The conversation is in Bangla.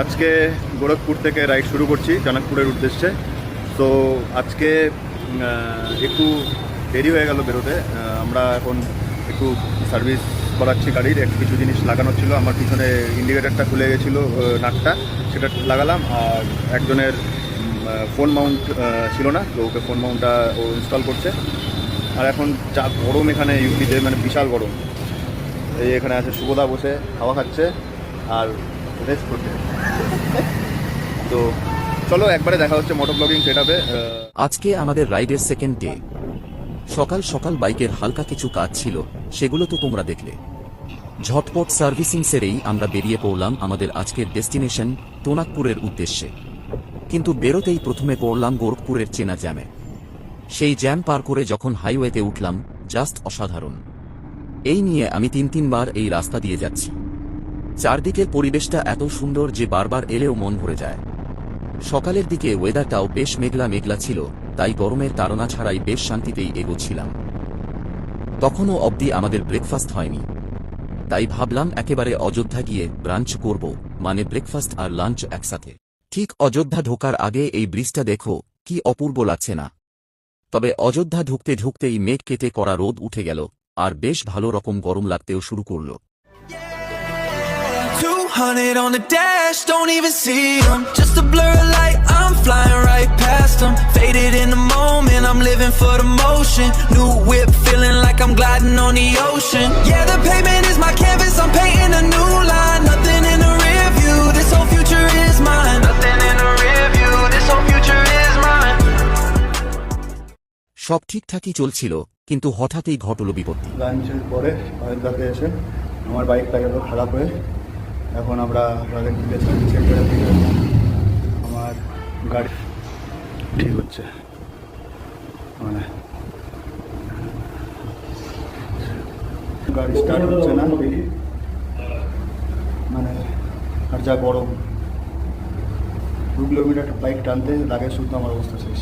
আজকে গোরখপুর থেকে রাইড শুরু করছি জনকপুরের উদ্দেশ্যে। তো আজকে একটু দেরি হয়ে গেল বেরোতে। আমরা এখন একটু সার্ভিস করাচ্ছি গাড়ির, কিছু জিনিস লাগানো ছিল। আমার পিছনে ইন্ডিকেটারটা খুলে গেছিলো, নাটটা, সেটা লাগালাম। আর একজনের ফোন মাউন্ট ছিল না, তো ওকে ফোন মাউন্টটা ও ইনস্টল করছে। আর এখন যা গরম এখানে ইউপিতে, মানে বিশাল গরম। এই এখানে আছে শুভদা বসে হাওয়া খাচ্ছে আর রেস্ট করতে। তো চলো একবারে দেখা হচ্ছে মোটর ব্লগিং সেটআপে। আজকে আমাদের রাইডের সেকেন্ড ডে। সকাল সকাল বাইকের হালকা কিছু কাজ ছিল, সেগুলো তো তোমরা দেখলে। ঝটপট সার্ভিসিং সেরেই আমরা বেরিয়ে পড়লাম আমাদের আজকের ডেস্টিনেশন তোনাকপুরের উদ্দেশ্যে। কিন্তু বেরোতেই প্রথমে পড়লাম গোরখপুরের চেনা জ্যামে। সেই জ্যাম পার করে যখন হাইওয়েতে উঠলাম, জাস্ট অসাধারণ। এই নিয়ে আমি তিনবার এই রাস্তা দিয়ে যাচ্ছি। চারদিকের পরিবেশটা এত সুন্দর যে বারবার এলেও মন ভরে যায়। সকালের দিকে ওয়েদারটাও বেশ মেঘলা মেঘলা ছিল, তাই গরমের তাড়না ছাড়াই বেশ শান্তিতেই এগোচ্ছিলাম। তখনও অবধি আমাদের ব্রেকফাস্ট হয়নি, তাই ভাবলাম একেবারে অযোধ্যা গিয়ে ব্রাঞ্চ করব, মানে ব্রেকফাস্ট আর লাঞ্চ একসাথে। ঠিক অযোধ্যা ঢোকার আগে এই ব্রিজটা দেখো, কি অপূর্ব লাগছে না? তবে অযোধ্যা ঢুকতে ঢুকতেই মেঘ কেটে কড়া রোদ উঠে গেল, আর বেশ ভালো রকম গরম লাগতেও শুরু করল। 200 on the dash, don't even see them. Just a blur of light, I'm flying right past them. Faded in the moment, I'm living for the motion. New whip, feeling like I'm gliding on the ocean. Yeah, the pavement is my canvas, I'm painting a new line. Nothing in the rear view, this whole future is mine. Nothing in the rear view, this whole future is mine. সব ঠিকঠাকই চলছিল, কিন্তু হঠাৎই ঘটল বিপত্তি। লাঞ্চের পরে অযোধ্যাতে এসে আমার বাইকটা গেল খারাপ হয়ে। এখন আমরা রয়্যাল এনফিল্ডের সার্ভিস সেন্টারে থেকে আমার গাড়ি ঠিক হচ্ছে, মানে গাড়ি স্টার্ট হচ্ছে না, মানে আর যা গরম। 2 কিলোমিটার বাইক টানতে লাগে, শুধু আমার অবস্থা শেষ।